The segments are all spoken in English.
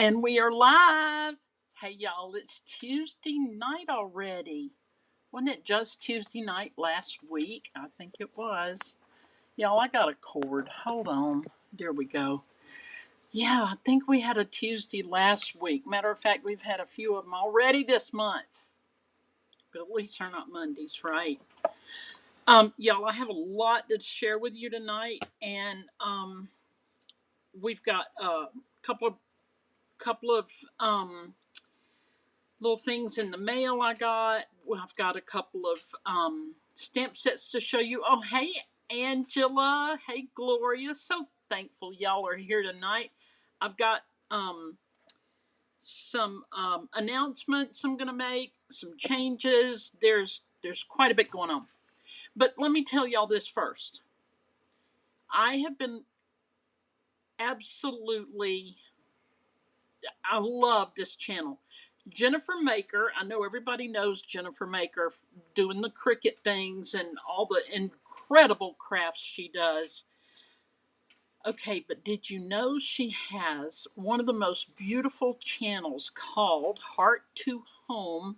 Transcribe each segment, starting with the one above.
And we are live. Hey, y'all, it's Tuesday night already. Wasn't it just Tuesday night last week? I think it was. Y'all, I got a cord. Hold on. There we go. Yeah, I think we had a Tuesday last week. Matter of fact, we've had a few of them already this month. But at least they're not Mondays, right? Y'all, I have a lot to share with you tonight. And we've got a couple of little things in the mail I got. Well, I've got a couple of stamp sets to show you. Oh, hey, Angela. Hey, Gloria. So thankful y'all are here tonight. I've got some announcements I'm going to make, some changes. There's quite a bit going on. But let me tell y'all this first. I have been absolutely, I love this channel. Jennifer Maker, I know everybody knows Jennifer Maker doing the Cricut things and all the incredible crafts she does. Okay, but did you know she has one of the most beautiful channels called Heart to Home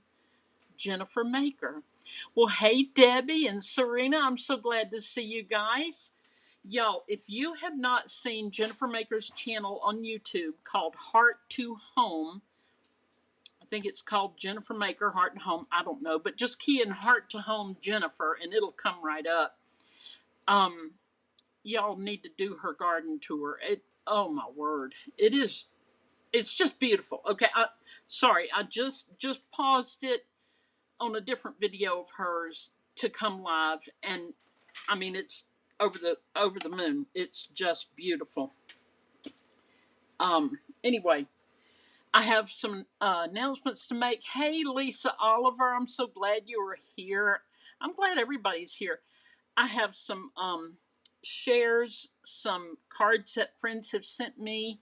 Jennifer Maker? Well, hey, Debbie and Serena, I'm so glad to see you guys. Y'all, if you have not seen Jennifer Maker's channel on YouTube called Heart to Home, I think it's called Jennifer Maker, Heart and Home. I don't know, but just key in Heart to Home Jennifer and it'll come right up. Y'all need to do her garden tour. Oh my word. It's just beautiful. Okay, sorry, I just paused it on a different video of hers to come live, and I mean it's over the moon. It's just beautiful. Anyway, I have some announcements to make. Hey, Lisa Oliver, I'm so glad you are here. I'm glad everybody's here. I have some shares, some cards that friends have sent me.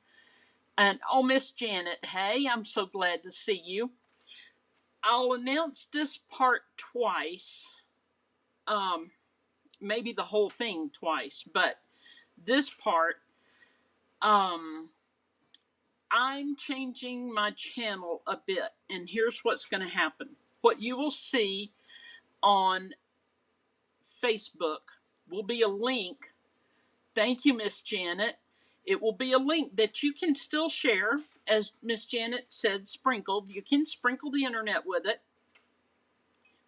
And oh, Miss Janet, hey, I'm so glad to see you. I'll announce this part twice, maybe the whole thing twice, but this part, I'm changing my channel a bit, and here's what's going to happen. What you will see on Facebook will be a link. Thank you, Miss Janet. It will be a link that you can still share, as Miss Janet said, sprinkled. You can sprinkle the internet with it,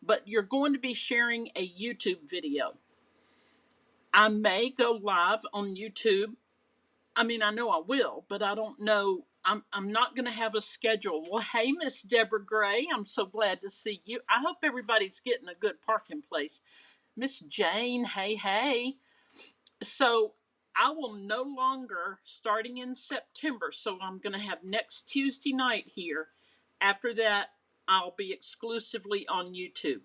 but you're going to be sharing a YouTube video. I may go live on YouTube. I mean, I know I will, but I don't know. I'm not going to have a schedule. Well, hey, Miss Deborah Gray, I'm so glad to see you. I hope everybody's getting a good parking place. Miss Jane, hey. So I will no longer, starting in September, so I'm going to have next Tuesday night here. After that, I'll be exclusively on YouTube.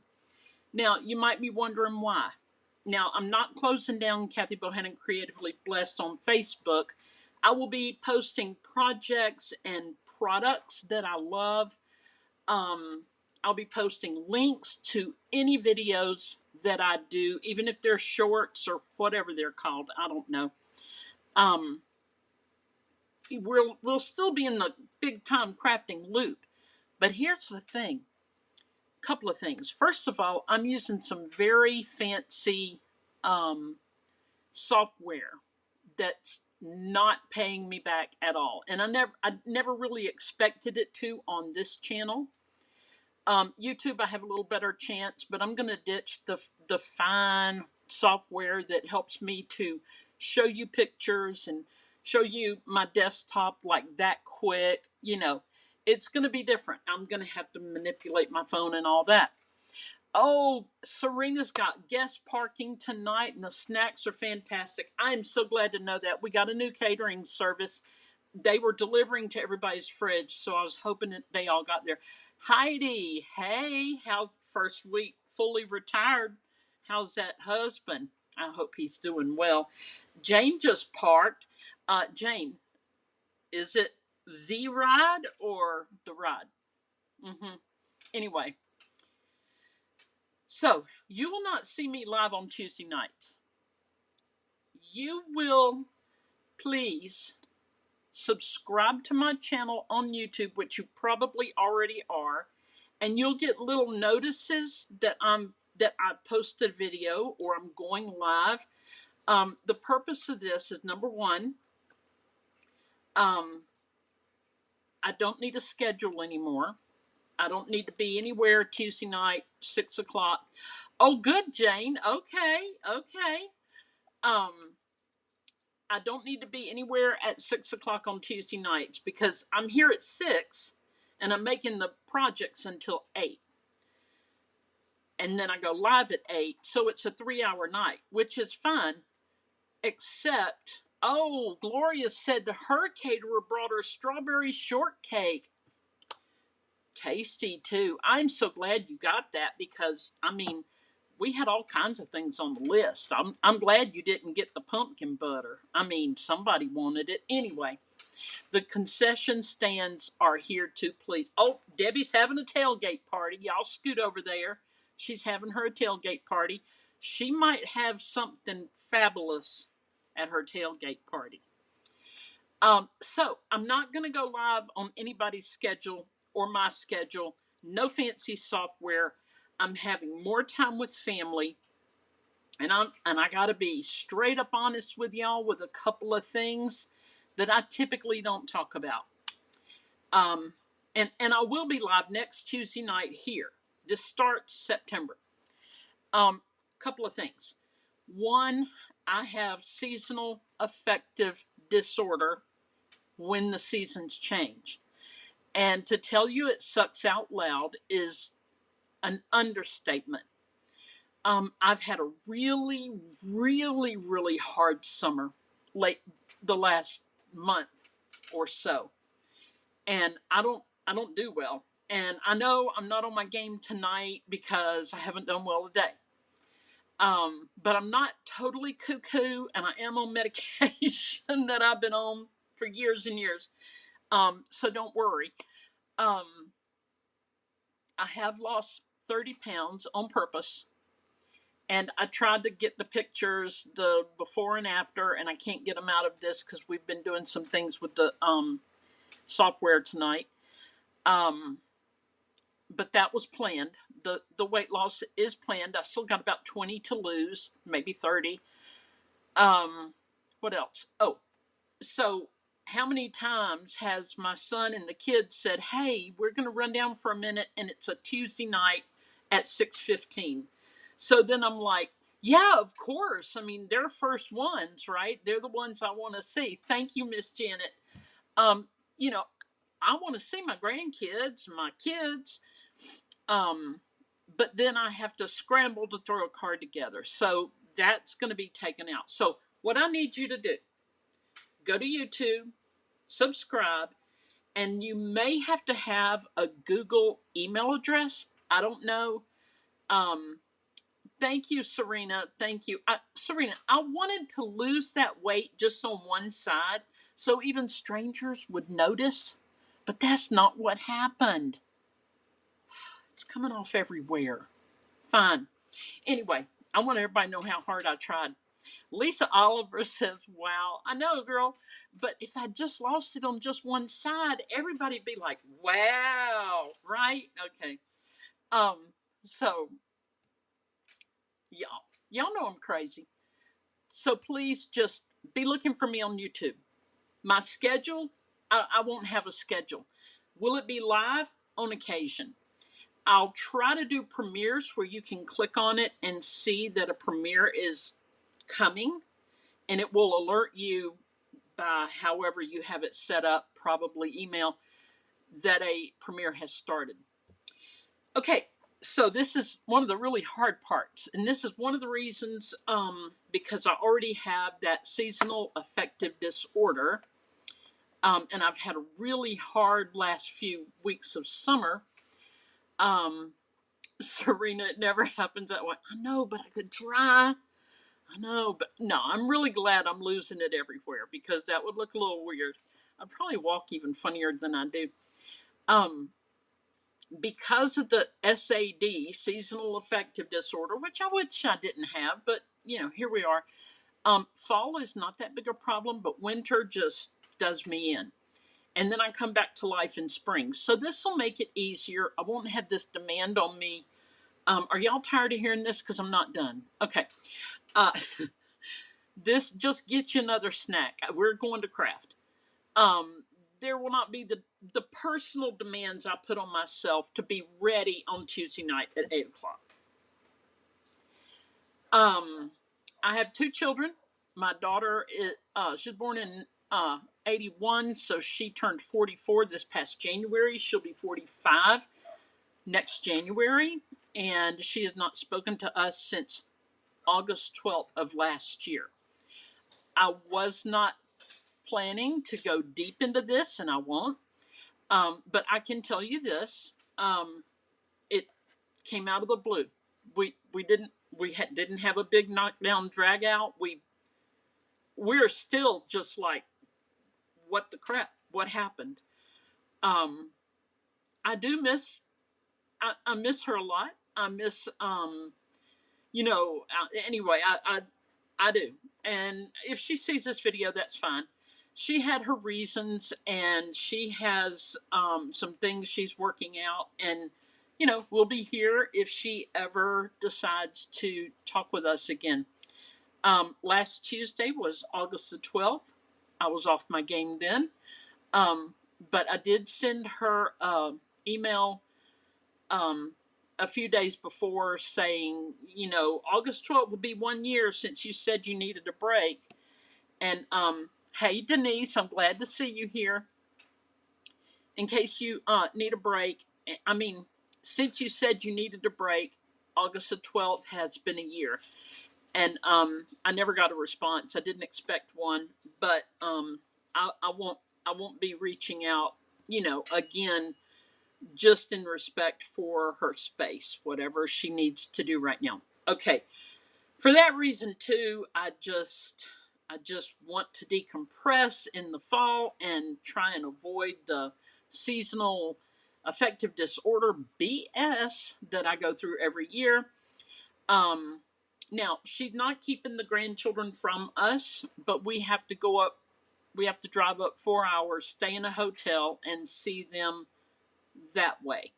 Now, you might be wondering why. Now, I'm not closing down Kathy Bohannon Creatively Blessed on Facebook. I will be posting projects and products that I love. I'll be posting links to any videos that I do, even if they're shorts or whatever they're called. I don't know. We'll still be in the big time crafting loop. But here's the thing. Couple of things. First of all, I'm using some very fancy software that's not paying me back at all, and I never really expected it to on this channel. YouTube, I have a little better chance, but I'm going to ditch the fine software that helps me to show you pictures and show you my desktop like that quick. You know, it's going to be different. I'm going to have to manipulate my phone and all that. Oh, Serena's got guest parking tonight, and the snacks are fantastic. I am so glad to know that. We got a new catering service. They were delivering to everybody's fridge, so I was hoping that they all got there. Heidi, hey, how's first week fully retired? How's that husband? I hope he's doing well. Jane just parked. Jane, is it the ride or the ride? Anyway. So, you will not see me live on Tuesday nights. You will please subscribe to my channel on YouTube, which you probably already are, and you'll get little notices that I posted a video or I'm going live. The purpose of this is, number one, I don't need a schedule anymore. I don't need to be anywhere Tuesday night, 6 o'clock. Oh, good, Jane. Okay. I don't need to be anywhere at 6 o'clock on Tuesday nights because I'm here at 6 and I'm making the projects until 8. And then I go live at 8. So it's a 3-hour night, which is fine. Except, oh, Gloria said her caterer brought her strawberry shortcake. Tasty too. I'm so glad you got that because, I mean, we had all kinds of things on the list. I'm glad you didn't get the pumpkin butter. I mean, somebody wanted it. Anyway, the concession stands are here to please. Oh, Debbie's having a tailgate party. Y'all scoot over there. She's having her tailgate party. She might have something fabulous at her tailgate party. So I'm not going to go live on anybody's schedule or my schedule. No fancy software. I'm having more time with family. And I got to be straight up honest with y'all with a couple of things that I typically don't talk about. And I will be live next Tuesday night here. This starts September. Couple of things. One, I have seasonal affective disorder when the seasons change. And to tell you it sucks out loud is an understatement. I've had a really, really, really hard summer the last month or so. And I don't do well. And I know I'm not on my game tonight because I haven't done well today. But I'm not totally cuckoo, and I am on medication that I've been on for years and years. So don't worry. I have lost 30 pounds on purpose. And I tried to get the pictures, the before and after, and I can't get them out of this because we've been doing some things with the software tonight. But that was planned. The weight loss is planned. I still got about 20 to lose, maybe 30. What else? Oh, so how many times has my son and the kids said, hey, we're going to run down for a minute, and it's a Tuesday night at 6:15. So then I'm like, yeah, of course. I mean, they're first ones, right? They're the ones I want to see. Thank you, Miss Janet. You know, I want to see my grandkids, my kids. But then I have to scramble to throw a card together. So that's going to be taken out. So what I need you to do, go to YouTube, subscribe, and you may have to have a Google email address. I don't know. Thank you, Serena. Thank you. Serena, I wanted to lose that weight just on one side so even strangers would notice, but that's not what happened. It's coming off everywhere. Fine. Anyway, I want everybody to know how hard I tried. Lisa Oliver says, wow, I know, girl, but if I just lost it on just one side, everybody'd be like, wow, right? Okay. So, y'all know I'm crazy. So please just be looking for me on YouTube. My schedule, I won't have a schedule. Will it be live? On occasion. I'll try to do premieres where you can click on it and see that a premiere is coming, and it will alert you by however you have it set up, probably email, that a premiere has started. Okay, so this is one of the really hard parts, and this is one of the reasons because I already have that seasonal affective disorder, and I've had a really hard last few weeks of summer. Serena, it never happens that way. I know, but I could try. I know, but no, I'm really glad I'm losing it everywhere because that would look a little weird. I'd probably walk even funnier than I do. Because of the SAD, seasonal affective disorder, which I wish I didn't have, but you know, here we are. Fall is not that big a problem, but winter just does me in. and then I come back to life in spring. So this will make it easier. I won't have this demand on me. Are y'all tired of hearing this? Because I'm not done. Okay. Uh, this just gets you another snack. We're going to craft. Um, there will not be the personal demands I put on myself to be ready on Tuesday night at 8 o'clock. I have two children. My daughter is she's born in 81, so she turned 44 this past January. She'll be 45 next January, and she has not spoken to us since August 12th of last year. I was not planning to go deep into this, and I won't. But I can tell you this: it came out of the blue. We didn't have a big knockdown drag out. We're still just like, what the crap? What happened? Um, I do miss. I miss her a lot. I miss. Anyway, I do. And if she sees this video, that's fine. She had her reasons, and she has some things she's working out. And, we'll be here if she ever decides to talk with us again. Last Tuesday was August the 12th. I was off my game then. But I did send her an email a few days before saying, August 12th will be 1 year since you said you needed a break. And hey, Denise, I'm glad to see you here. In case you need a break, since you said you needed a break, August the 12th has been a year. And I never got a response. I didn't expect one, but I won't be reaching out, again, just in respect for her space, whatever she needs to do right now. Okay. For that reason too, I just want to decompress in the fall and try and avoid the seasonal affective disorder BS that I go through every year. Now, she's not keeping the grandchildren from us, but we have to go up, we have to drive up 4 hours, stay in a hotel, and see them that way.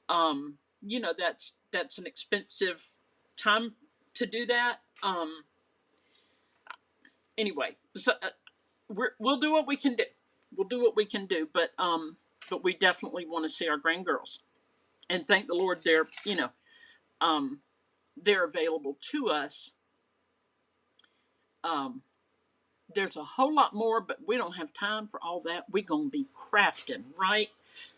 That's an expensive time to do that. Anyway, so we'll do what we can do. We'll do what we can do, but we definitely want to see our grandgirls, and thank the Lord they're available to us. There's a whole lot more, but we don't have time for all that. We're gonna be crafting, right?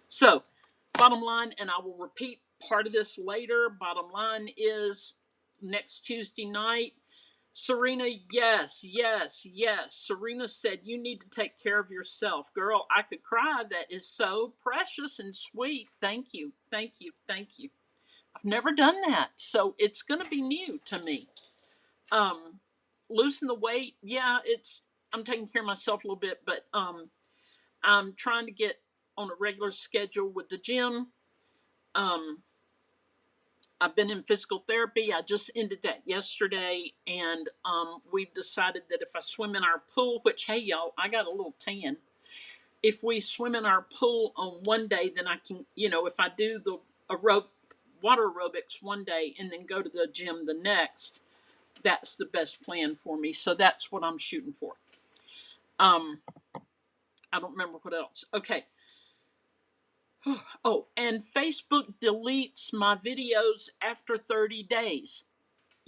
So, bottom line, and I will repeat part of this later. Bottom line is next Tuesday night. Serena, yes. Serena said, you need to take care of yourself. Girl, I could cry. That is so precious and sweet. Thank you. I've never done that, so it's going to be new to me. Losing the weight, yeah, I'm taking care of myself a little bit, but I'm trying to get on a regular schedule with the gym. I've been in physical therapy. I just ended that yesterday, and we've decided that if I swim in our pool, which, hey, y'all, I got a little tan. If we swim in our pool on one day, then I can, if I do the water aerobics one day and then go to the gym the next, that's the best plan for me. So that's what I'm shooting for. I don't remember what else. Okay. Oh, and Facebook deletes my videos after 30 days.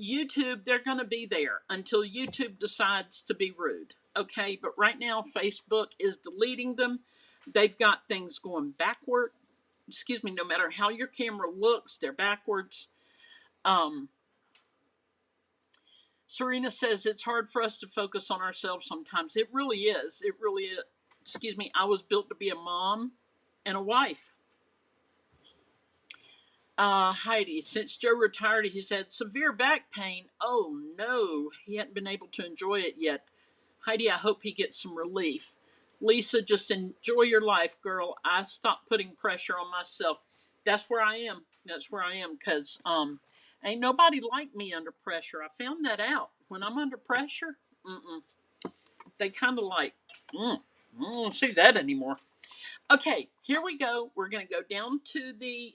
YouTube, they're going to be there until YouTube decides to be rude. Okay, but right now Facebook is deleting them. They've got things going backward. Excuse me, no matter how your camera looks, they're backwards. Serena says it's hard for us to focus on ourselves sometimes. It really is. It really is. Excuse me, I was built to be a mom and a wife. Heidi, since Joe retired, he's had severe back pain. Oh no, he hadn't been able to enjoy it yet. Heidi, I hope he gets some relief. Lisa, just enjoy your life, girl. I stopped putting pressure on myself. That's where I am. Because ain't nobody like me under pressure. I found that out. When I'm under pressure, they kind of like, I don't see that anymore. Okay, here we go. We're going to go down to the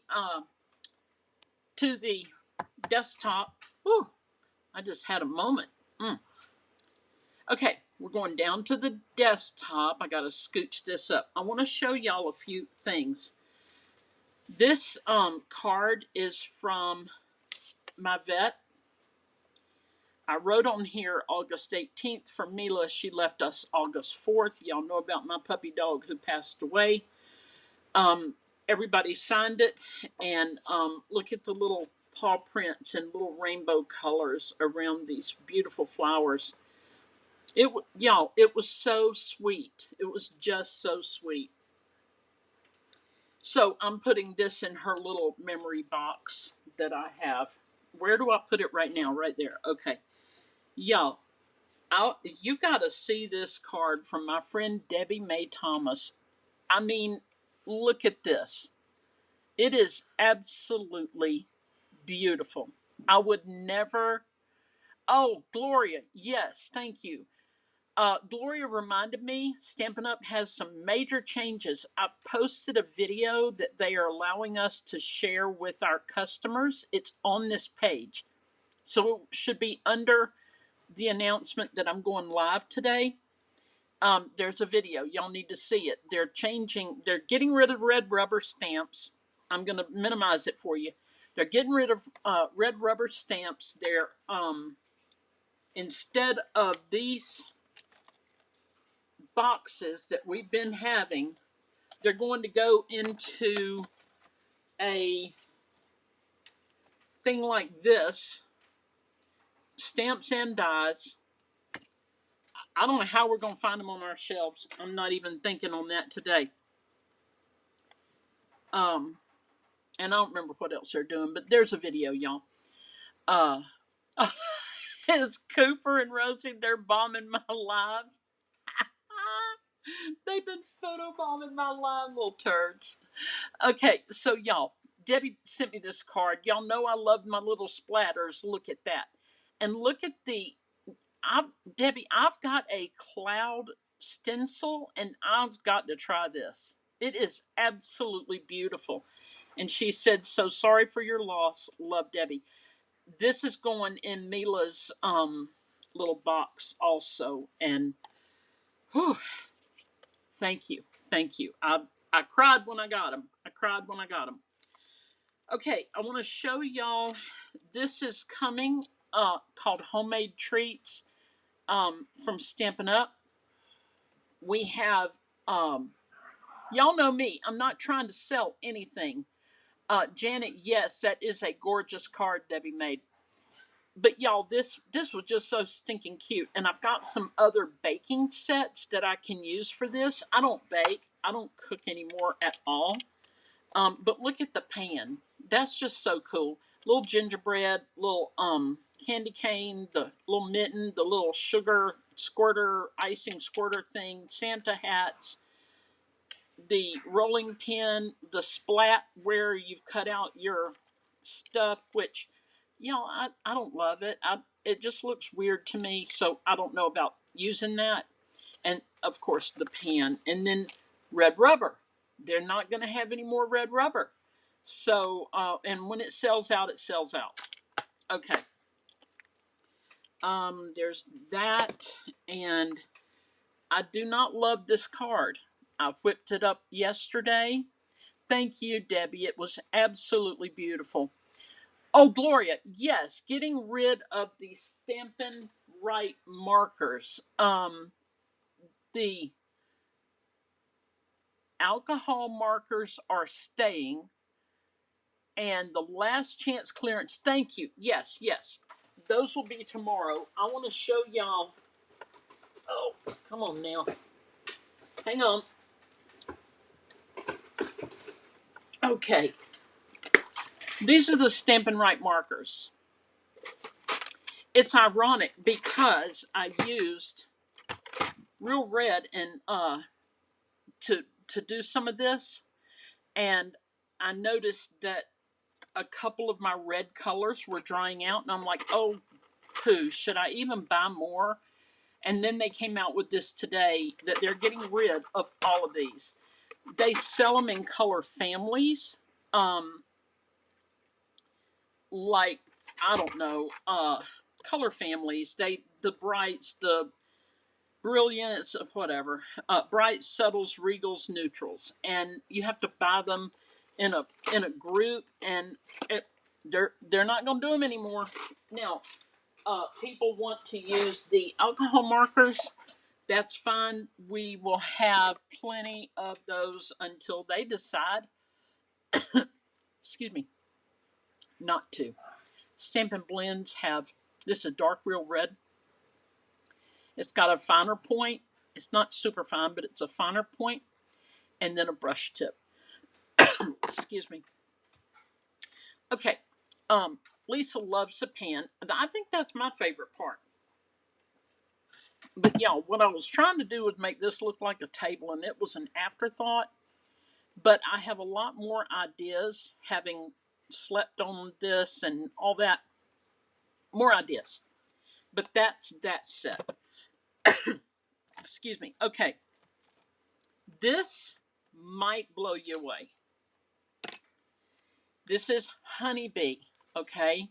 desktop. Whew, I just had a moment. Okay, we're going down to the desktop. I got to scooch this up. I want to show y'all a few things. This card is from my vet. I wrote on here August 18th for Mila. She left us August 4th. Y'all know about my puppy dog who passed away. Everybody signed it, and look at the little paw prints and little rainbow colors around these beautiful flowers. Y'all, it was so sweet. It was just so sweet. So I'm putting this in her little memory box that I have. Where do I put it right now? Right there. Okay. Y'all, you got to see this card from my friend Debbie Mae Thomas. I mean, look at this. It is absolutely beautiful. I would never. Oh, Gloria. Yes, thank you. Gloria reminded me Stampin' Up! Has some major changes. I posted a video that they are allowing us to share with our customers. It's on this page. So it should be under the announcement that I'm going live today. There's a video. Y'all need to see it. They're getting rid of red rubber stamps. I'm going to minimize it for you. They're getting rid of red rubber stamps. They're, instead of these boxes that we've been having, they're going to go into a thing like this, stamps and dies. I don't know how we're going to find them on our shelves. I'm not even thinking on that today. And I don't remember what else they're doing, but there's a video, y'all. It's Cooper and Rosie. They're bombing my live. They've been photobombing my live, little turds. Okay, so y'all, Debbie sent me this card. Y'all know I love my little splatters. Look at that. And look at Debbie, I've got a cloud stencil, and I've got to try this. It is absolutely beautiful. And she said, so sorry for your loss. Love, Debbie. This is going in Mila's little box also. And whew, thank you. Thank you. I cried when I got them. Okay, I want to show y'all. This is coming called Homemade Treats from Stampin' Up. We have, y'all know me. I'm not trying to sell anything. Janet, yes, that is a gorgeous card Debbie made. But y'all, this was just so stinking cute. And I've got some other baking sets that I can use for this. I don't bake. I don't cook anymore at all. But look at the pan. That's just so cool. Little gingerbread, little candy cane, the little mitten, the little sugar squirter, icing squirter thing, Santa hats, the rolling pin, the splat where you've cut out your stuff, which, I don't love it. It just looks weird to me, so I don't know about using that. And, of course, the pan. And then red rubber. They're not going to have any more red rubber. So, and when it sells out, it sells out. Okay. There's that. And I do not love this card. I whipped it up yesterday. Thank you, Debbie. It was absolutely beautiful. Oh, Gloria, yes, getting rid of the Stampin' Right markers. The alcohol markers are staying, and the last chance clearance. Thank you. Yes, those will be tomorrow. I want to show y'all. Oh, come on now. Hang on. Okay. These are the Stampin' Right markers. It's ironic because I used Real Red and to do some of this, and I noticed that a couple of my red colors were drying out, and I'm like, oh, poo, should I even buy more? And then they came out with this today that they're getting rid of all of these. They sell them in color families. Like, I don't know, color families. The brights, the brilliance, whatever. Brights, subtles, regals, neutrals. And you have to buy them in a group, and they're not going to do them anymore. Now, people want to use the alcohol markers. That's fine. We will have plenty of those until they decide, excuse me, not to. Stampin' Blends have, this is dark real red. It's got a finer point. It's not super fine, but it's a finer point. And then a brush tip. Excuse me. Okay. Lisa loves the pan. I think that's my favorite part. But yeah, what I was trying to do was make this look like a table, and it was an afterthought. But I have a lot more ideas, having slept on this and all that. More ideas. But that's that set. Excuse me. Okay. This might blow you away. This is Honeybee. Okay.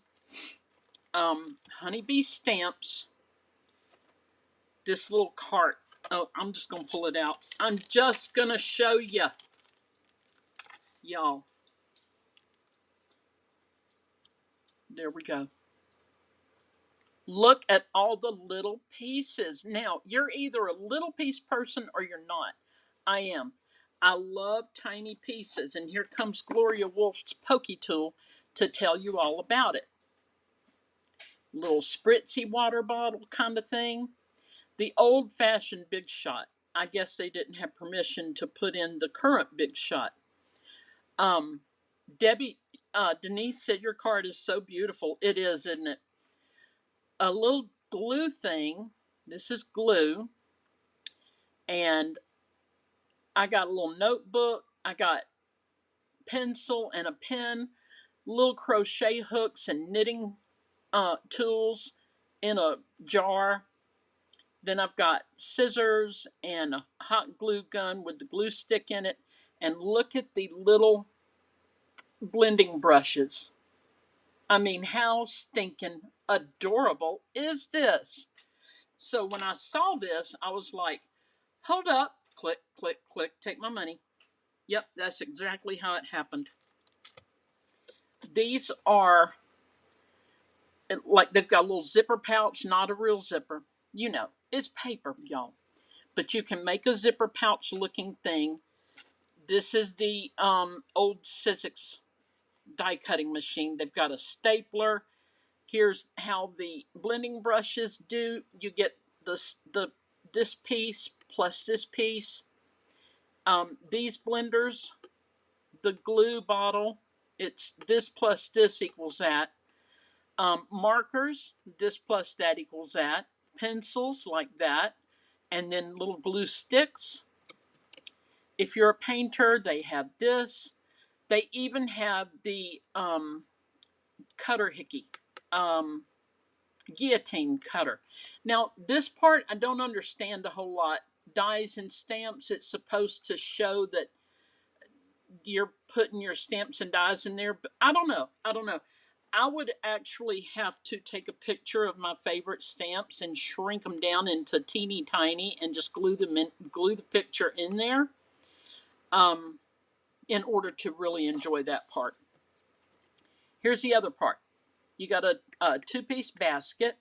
Honeybee stamps. This little cart. Oh, I'm just going to pull it out. I'm just going to show you. Y'all. There we go. Look at all the little pieces. Now, you're either a little piece person or you're not. I am. I love tiny pieces. And here comes Gloria Wolf's Pokey Tool to tell you all about it. Little spritzy water bottle kind of thing. The old-fashioned Big Shot. I guess they didn't have permission to put in the current Big Shot. Denise said your card is so beautiful. It is, isn't it? A little glue thing. This is glue. And I got a little notebook. I got pencil and a pen. Little crochet hooks and knitting tools in a jar. Then I've got scissors and a hot glue gun with the glue stick in it. And look at the little blending brushes. I mean, how stinking adorable is this? So when I saw this, I was like, hold up, click, click, click, take my money. Yep, that's exactly how it happened. These are, like, they've got a little zipper pouch, not a real zipper. You know, it's paper, y'all. But you can make a zipper pouch looking thing. This is the old Sizzix die cutting machine. They've got a stapler. Here's how the blending brushes do. You get this piece plus this piece. These blenders, the glue bottle, it's this plus this equals that. Markers, this plus that equals that. Pencils, like that. And then little glue sticks. If you're a painter, they have this. They even have the cutter hickey, guillotine cutter. Now, this part I don't understand a whole lot. Dies and stamps, it's supposed to show that you're putting your stamps and dies in there, but I don't know. I would actually have to take a picture of my favorite stamps and shrink them down into teeny tiny and just glue the picture in there, in order to really enjoy that part. Here's the other part. You got a two-piece basket.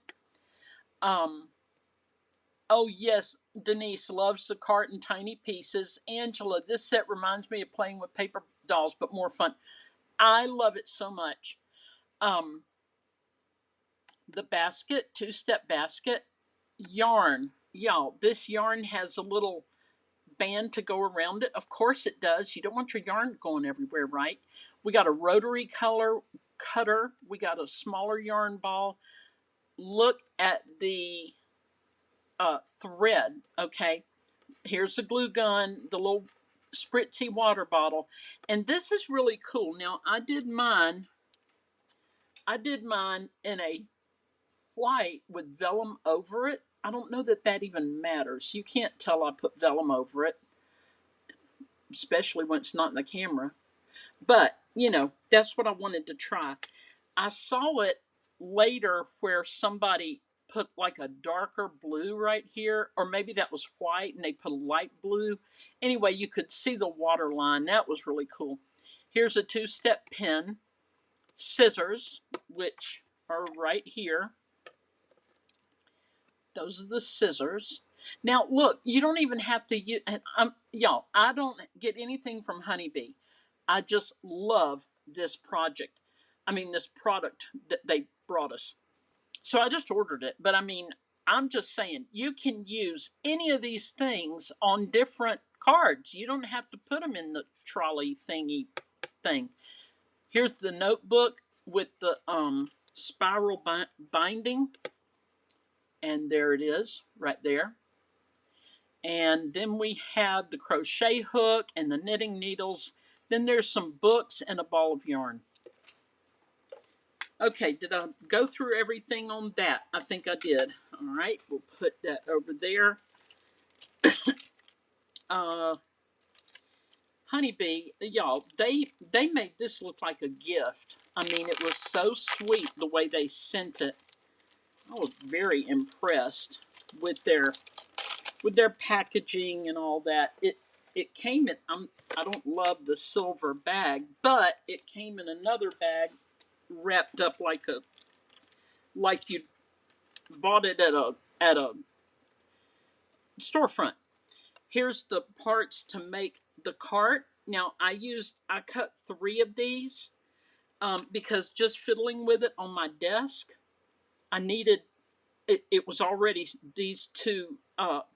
Oh yes, Denise loves the cart in tiny pieces. Angela, this set reminds me of playing with paper dolls, but more fun. I love it so much. The basket, two-step basket, yarn. Y'all, this yarn has a little band to go around it. Of course it does. You don't want your yarn going everywhere, right? We got a rotary cutter. We got a smaller yarn ball. Look at the thread, okay? Here's the glue gun, the little spritzy water bottle. And this is really cool. Now, I did mine in a white with vellum over it. I don't know that that even matters. You can't tell I put vellum over it, especially when it's not in the camera. But, you know, that's what I wanted to try. I saw it later where somebody put like a darker blue right here, or maybe that was white and they put a light blue. Anyway, you could see the water line. That was really cool. Here's a two-step pen, scissors, which are right here. Those are the scissors. Now, look, you don't even have to use, y'all, I don't get anything from Honeybee. I just love this project. I mean, this product that they brought us. So I just ordered it. But I mean, I'm just saying, you can use any of these things on different cards. You don't have to put them in the trolley thingy thing. Here's the notebook with the spiral binding. And there it is, right there. And then we have the crochet hook and the knitting needles. Then there's some books and a ball of yarn. Okay, did I go through everything on that? I think I did. All right, we'll put that over there. Honeybee, y'all, they made this look like a gift. I mean, it was so sweet the way they sent it. I was very impressed with their packaging and all that. It came in. I don't love the silver bag, but it came in another bag wrapped up like you bought it at a storefront. Here's the parts to make the cart. Now I cut 3 of these because just fiddling with it on my desk, I needed it was already these 2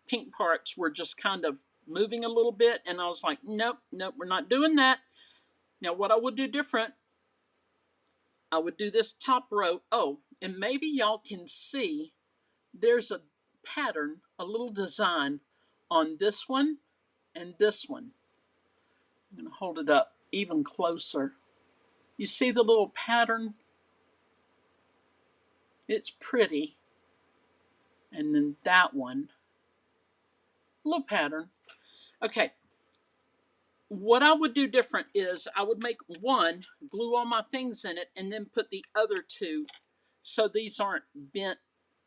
pink parts were just kind of moving a little bit, and I was like, nope, we're not doing that. Now what I would do different, I would do this top row. Oh, and maybe y'all can see there's a pattern, a little design on this one and this one. I'm going to hold it up even closer. You see the little pattern? It's pretty. And then that one, little pattern. Okay, what I would do different is I would make one, glue all my things in it, and then put the other 2 so these aren't bent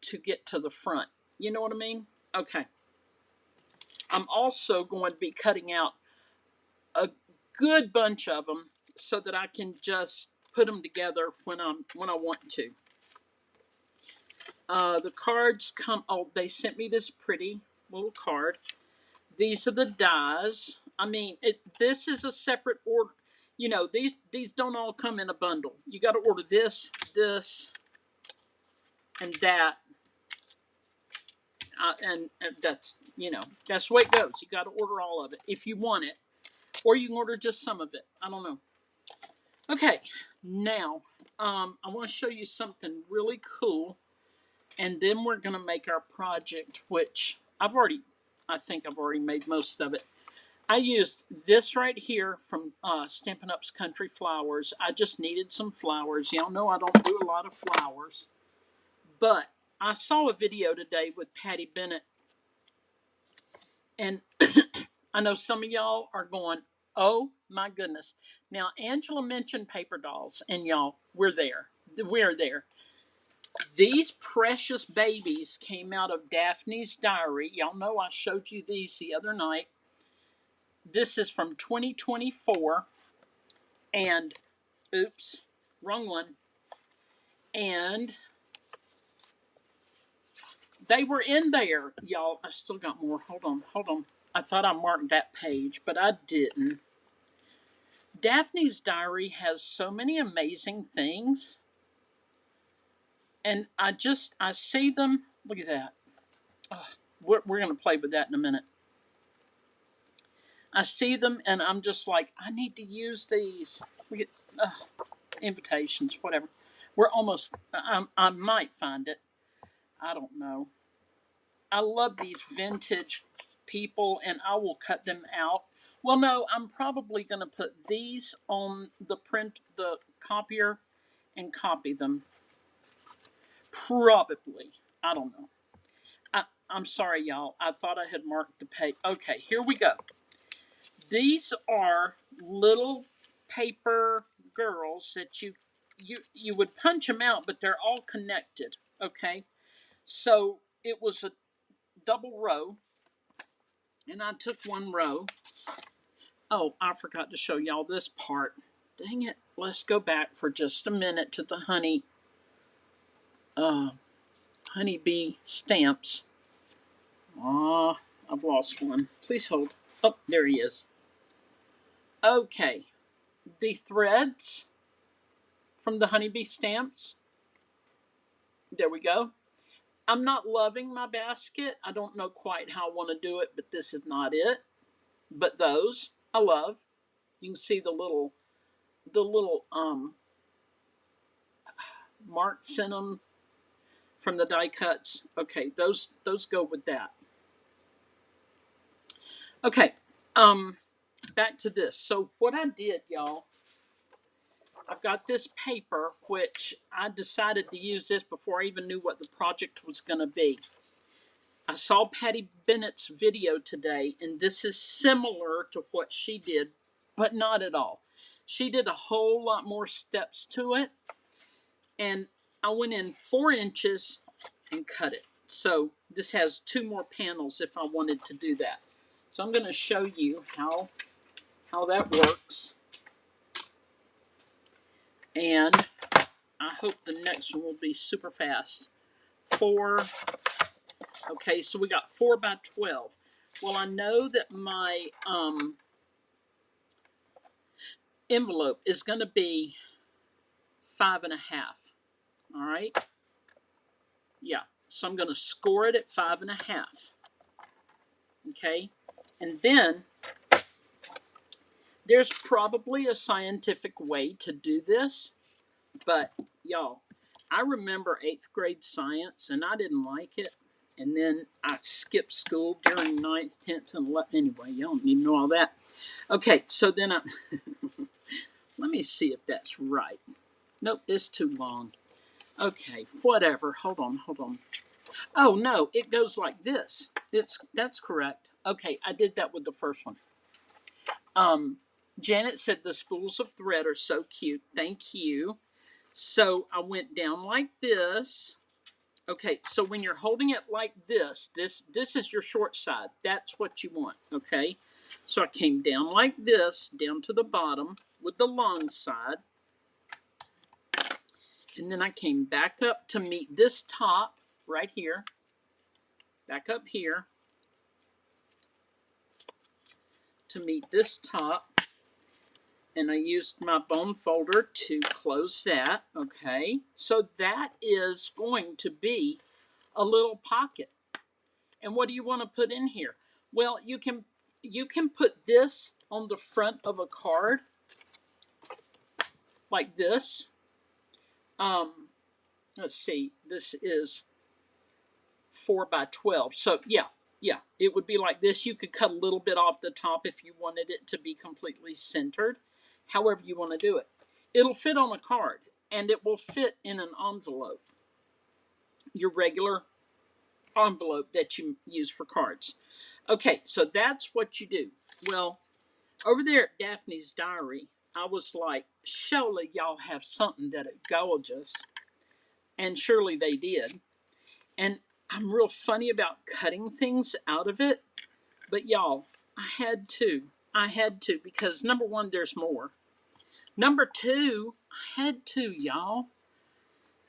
to get to the front. You know what I mean? Okay. I'm also going to be cutting out a good bunch of them so that I can just put them together when I want to. The cards come. Oh, they sent me this pretty little card. These are the dies. I mean, this is a separate order. You know, these don't all come in a bundle. You got to order this, and that, and that's that's the way it goes. You got to order all of it if you want it, or you can order just some of it. I don't know. Okay, now I want to show you something really cool, and then we're gonna make our project, which I think I've already made most of it. I used this right here from Stampin' Up's Country Flowers. I just needed some flowers. Y'all know I don't do a lot of flowers. But I saw a video today with Patty Bennett. And I know some of y'all are going, oh my goodness. Now, Angela mentioned paper dolls. And y'all, we're there. We're there. These precious babies came out of Daphne's Diary. Y'all know I showed you these the other night. This is from 2024, and oops, wrong one. And they were in there, y'all. I still got more. Hold on. I thought I marked that page, but I didn't. Daphne's Diary has so many amazing things, and I see them. Look at that. Oh, we're going to play with that in a minute. I see them and I'm just like, I need to use these. We get invitations, whatever. We're almost, I might find it. I don't know. I love these vintage people and I will cut them out. Well, no, I'm probably going to put these on the copier and copy them. Probably. I don't know. I'm sorry, y'all. I thought I had marked the page. Okay, here we go. These are little paper girls that you would punch them out, but they're all connected. Okay, so it was a double row, and I took one row. Oh, I forgot to show y'all this part. Dang it! Let's go back for just a minute to the honeybee stamps. Ah, I've lost one. Please hold. Oh, there he is. Okay, the threads from the honeybee stamps. There we go. I'm not loving my basket. I don't know quite how I want to do it, but this is not it. But those I love. You can see the little marks in them from the die cuts. Okay, those go with that. Okay, back to this. So what I did, y'all, I've got this paper, which I decided to use this before I even knew what the project was going to be. I saw Patty Bennett's video today, and this is similar to what she did, but not at all. She did a whole lot more steps to it, and I went in 4 inches and cut it. So this has 2 more panels if I wanted to do that. So I'm going to show you how that works. And I hope the next one will be super fast. 4. Okay, so we got 4 by 12. Well, I know that my envelope is going to be 5.5. All right. Yeah. So I'm going to score it at 5.5. Okay. And then there's probably a scientific way to do this, but y'all, I remember 8th grade science and I didn't like it. And then I skipped school during 9th, 10th, and 11th. Anyway, y'all don't need to know all that. Okay, so then let me see if that's right. Nope, it's too long. Okay, whatever. Hold on. Oh no, it goes like this. That's correct. Okay, I did that with the first one. Janet said the spools of thread are so cute. Thank you. So I went down like this. Okay, so when you're holding it like this is your short side. That's what you want, okay? So I came down like this, down to the bottom with the long side. And then I came back up to meet this top right here. Back up here to meet this top. And I used my bone folder to close that, okay? So that is going to be a little pocket. And what do you want to put in here? Well, you can put this on the front of a card like this. Let's see, this is 4 by 12. So yeah, it would be like this. You could cut a little bit off the top if you wanted it to be completely centered. However you want to do it. It'll fit on a card, and it will fit in an envelope. Your regular envelope that you use for cards. Okay, so that's what you do. Well, over there at Daphne's Diary, I was like, surely y'all have something that is gorgeous. And surely they did. And I'm real funny about cutting things out of it. But y'all, I had to because number one, there's more. Number two, I had to, y'all.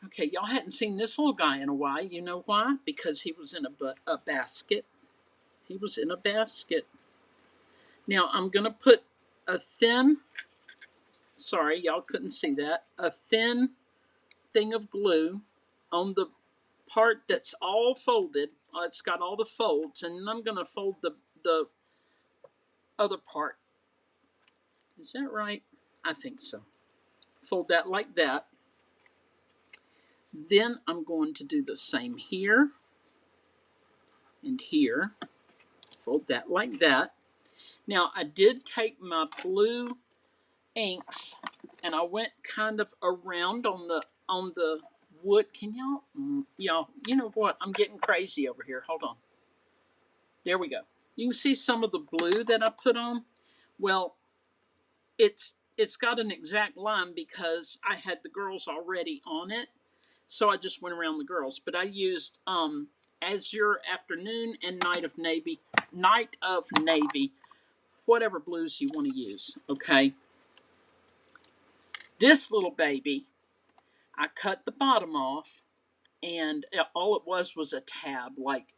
Okay, y'all hadn't seen this little guy in a while. You know why? Because he was in a basket. He was in a basket. Now, I'm going to put a thin, sorry, y'all couldn't see that, a thin thing of glue on the part that's all folded. It's got all the folds, and I'm going to fold the other part. Is that right? I think so. Fold that like that. Then I'm going to do the same here and here. Fold that like that. Now, I did take my blue inks and I went kind of around on the wood. Can y'all, you know what? I'm getting crazy over here. Hold on. There we go. You can see some of the blue that I put on. Well, it's got an exact line because I had the girls already on it. So I just went around the girls. But I used Azure Afternoon and Night of Navy, whatever blues you want to use. Okay. This little baby, I cut the bottom off, and all it was a tab, like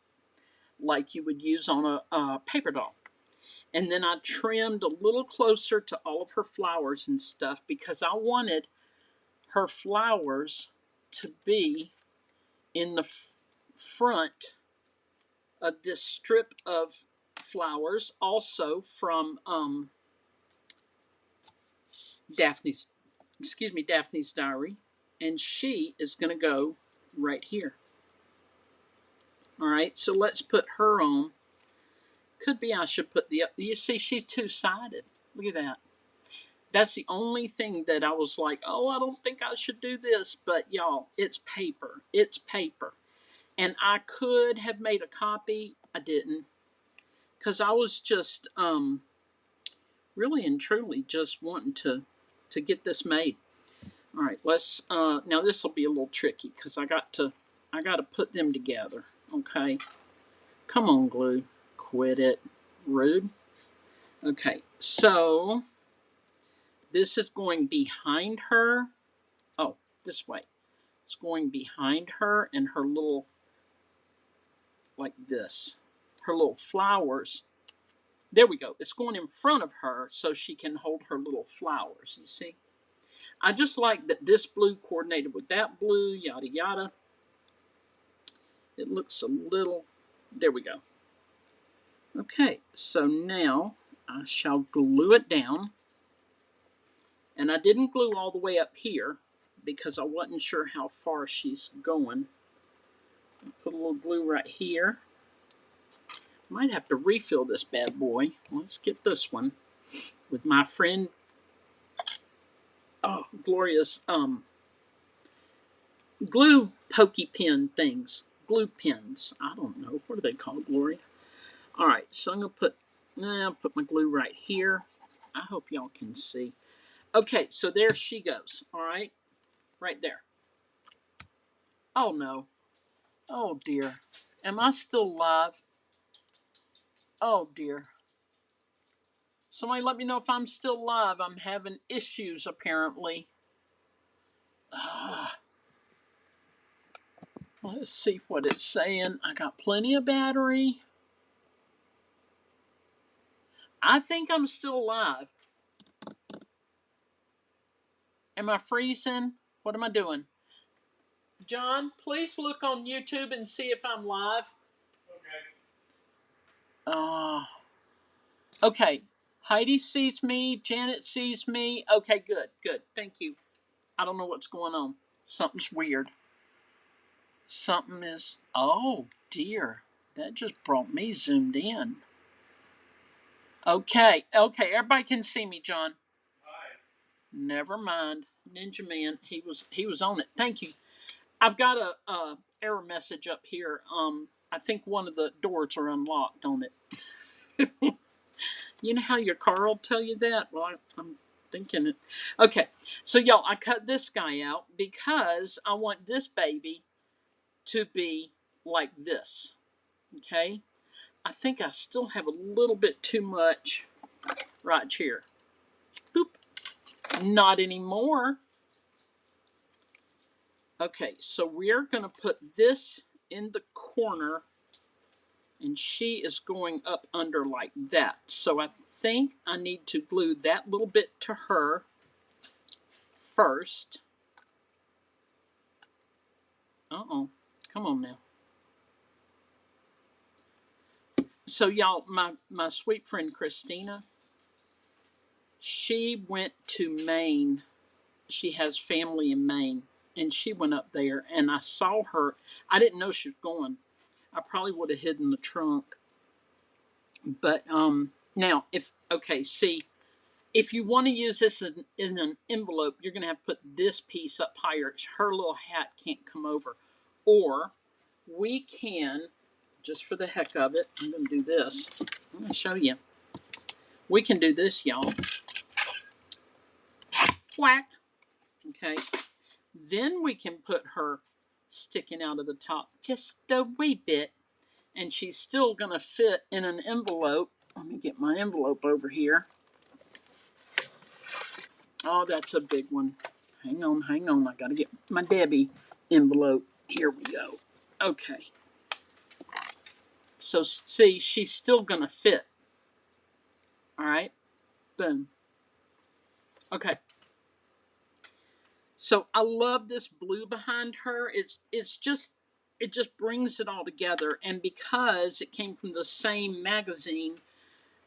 you would use on a paper doll. And then I trimmed a little closer to all of her flowers and stuff because I wanted her flowers to be in the front of this strip of flowers, also from Daphne's Diary, and she is going to go right here. All right, so let's put her on. Could be I should put you see, she's two-sided. Look at that. That's the only thing that I was like, oh, I don't think I should do this. But y'all, it's paper. It's paper. And I could have made a copy. I didn't. Because I was just really and truly just wanting to get this made. All right, let's now this will be a little tricky because I got to put them together. Okay. Come on, glue. Quit it. Rude. Okay, so this is going behind her. Oh, this way. It's going behind her and her little, like this. Her little flowers. There we go. It's going in front of her so she can hold her little flowers, you see? I just like that this blue coordinated with that blue, yada yada. It looks a little, there we go. Okay, so now I shall glue it down. And I didn't glue all the way up here because I wasn't sure how far she's going. I'll put a little glue right here. Might have to refill this bad boy. Let's get this one with my friend Gloria's glue pokey pen things. Glue pens. I don't know. What are they called, Gloria? All right, so I'm going to put my glue right here. I hope y'all can see. Okay, so there she goes. All right, right there. Oh, no. Oh, dear. Am I still live? Oh, dear. Somebody let me know if I'm still live. I'm having issues, apparently. Let's see what it's saying. I got plenty of battery. I think I'm still alive. Am I freezing? What am I doing? John, please look on YouTube and see if I'm live. Okay. Heidi sees me. Janet sees me. Okay, good, good. Thank you. I don't know what's going on. Something's weird. Something is... Oh, dear. That just brought me zoomed in. Okay, everybody can see me, John. Hi. Never mind. Ninja Man, he was on it. Thank you. I've got a error message up here. I think one of the doors are unlocked on it. You know how your car will tell you that? Well, I'm thinking it. Okay, so y'all, I cut this guy out because I want this baby to be like this. Okay? I think I still have a little bit too much right here. Boop. Not anymore. Okay, so we're going to put this in the corner, and she is going up under like that. So I think I need to glue that little bit to her first. Uh-oh. Come on now. So y'all, my sweet friend Christina, she went to Maine. She has family in Maine. And she went up there, and I saw her. I didn't know she was going. I probably would have hidden the trunk. But now, if you want to use this in an envelope, you're going to have to put this piece up higher. Her little hat can't come over. Or we can just for the heck of it, I'm going to do this. I'm going to show you. We can do this, y'all. Whack. Okay. Then we can put her sticking out of the top just a wee bit. And she's still going to fit in an envelope. Let me get my envelope over here. Oh, that's a big one. Hang on, hang on. I got to get my Debbie envelope. Here we go. Okay. So, see, she's still going to fit. All right. Boom. Okay. So I love this blue behind her. It just brings it all together. And because it came from the same magazine,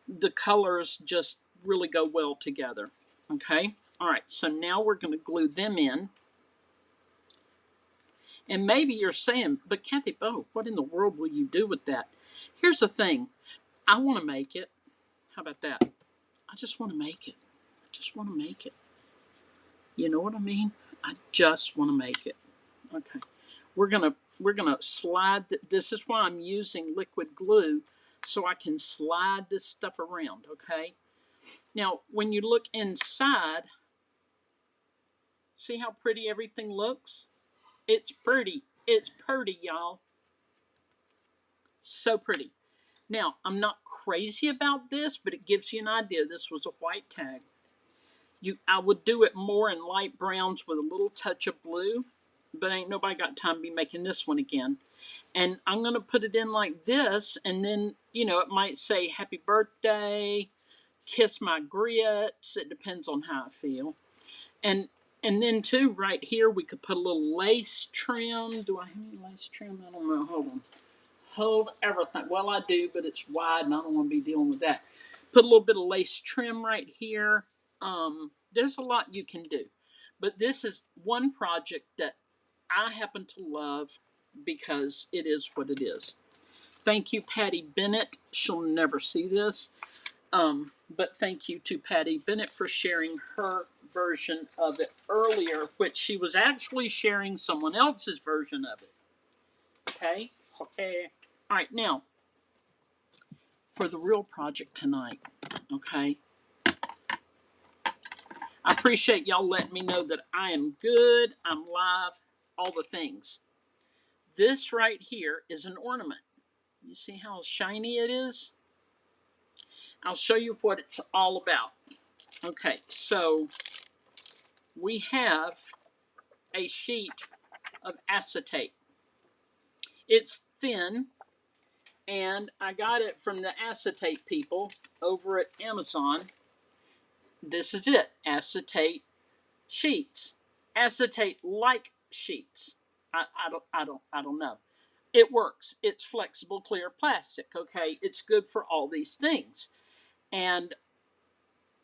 the colors just really go well together. Okay. All right. So now we're going to glue them in. And maybe you're saying, but Kathy, what in the world will you do with that? Here's the thing. I want to make it. How about that? I just want to make it. I just want to make it. You know what I mean? I just want to make it. Okay. We're gonna slide. This is why I'm using liquid glue, so I can slide this stuff around. Okay. Now, when you look inside, see how pretty everything looks? It's pretty. It's pretty, y'all. So pretty. Now, I'm not crazy about this, but it gives you an idea. This was a white tag. I would do it more in light browns with a little touch of blue, but ain't nobody got time to be making this one again. And I'm going to put it in like this, and then, it might say happy birthday, kiss my grits. It depends on how I feel. And then, too, right here, we could put a little lace trim. Do I have any lace trim? I don't know. Hold on. Hold everything. Well, I do, but it's wide, and I don't want to be dealing with that. Put a little bit of lace trim right here. There's a lot you can do. But this is one project that I happen to love because it is what it is. Thank you, Patty Bennett. She'll never see this. But thank you to Patty Bennett for sharing her version of it earlier, which she was actually sharing someone else's version of it. Okay? Okay. All right, now, for the real project tonight, okay? I appreciate y'all letting me know that I am good, I'm live, all the things. This right here is an ornament. You see how shiny it is? I'll show you what it's all about. Okay, so we have a sheet of acetate. It's thin, and I got it from the acetate people over at Amazon. This is it, acetate sheets, acetate-like sheets. I don't know. It works. It's flexible, clear plastic. Okay, it's good for all these things, and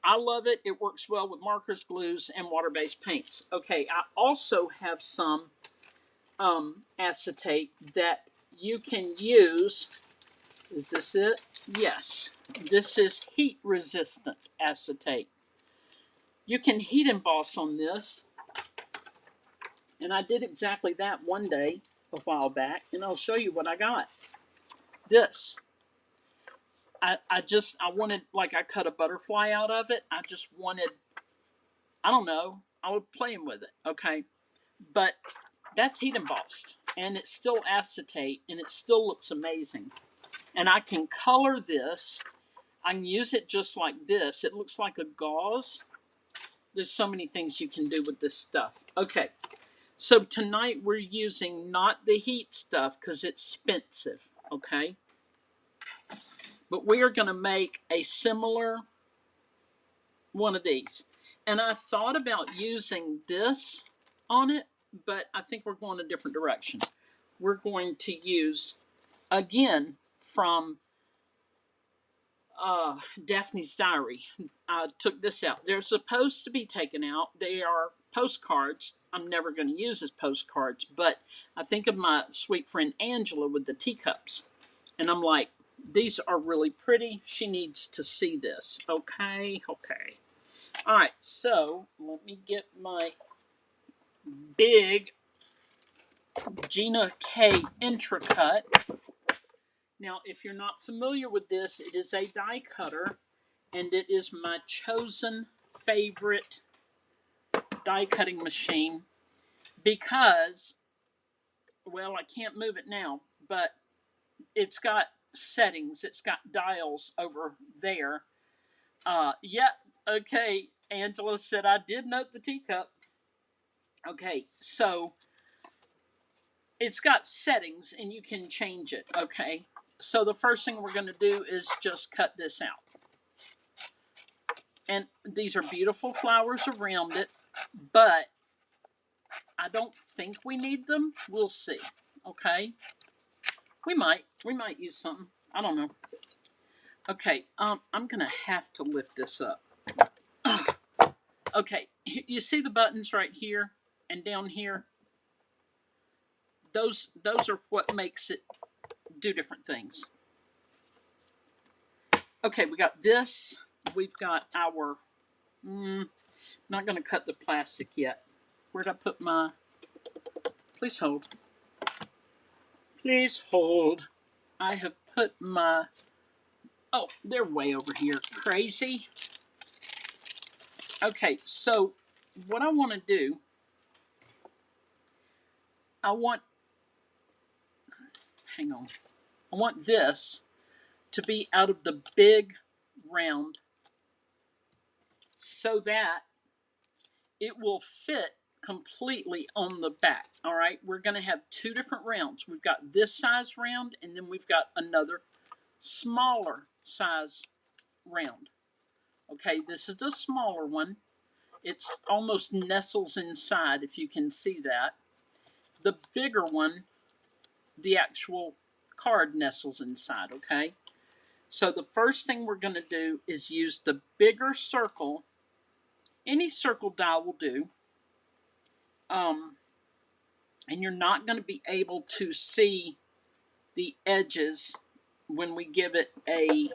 I love it. It works well with markers, glues, and water-based paints. Okay, I also have some acetate that you can use. Is this it? Yes. This is heat-resistant acetate. You can heat emboss on this. And I did exactly that one day a while back. And I'll show you what I got. This. I wanted, like I cut a butterfly out of it. I just wanted, I don't know. I was playing with it. Okay. But that's heat embossed. And it's still acetate. And it still looks amazing. And I can color this. I can use it just like this. It looks like a gauze. There's so many things you can do with this stuff. Okay. So tonight we're using not the heat stuff because it's expensive. Okay. But we are going to make a similar one of these. And I thought about using this on it, but I think we're going a different direction. We're going to use, again, from Daphne's Diary. I took this out. They're supposed to be taken out. They are postcards. I'm never going to use as postcards, but I think of my sweet friend Angela with the teacups. And I'm like, these are really pretty. She needs to see this. Okay, okay. All right, so let me get my big Gina K Intracut. Now, if you're not familiar with this, it is a die cutter, and it is my chosen favorite die cutting machine because, well, I can't move it now, but it's got settings, it's got dials over there. Yeah, okay, Angela said I did note the teacup. Okay, so it's got settings and you can change it. Okay, so the first thing we're going to do is just cut this out. And these are beautiful flowers around it, but I don't think we need them. We'll see. Okay, we might use something. I don't know. Okay, I'm gonna have to lift this up. Okay, you see the buttons right here and down here? Those are what makes it do different things. Okay, we got this. We've got our, not gonna cut the plastic yet. Where'd I put my, please hold. Please hold. I have put my, oh, they're way over here. Crazy. Okay, so what I want to do, hang on. I want this to be out of the big round so that it will fit completely on the back. All right, we're going to have two different rounds. We've got this size round, and then we've got another smaller size round. Okay, this is the smaller one. It's almost nestles inside, if you can see that. The bigger one, the actual card nestles inside, okay? So the first thing we're going to do is use the bigger circle. Any circle die will do. And you're not going to be able to see the edges when we give it a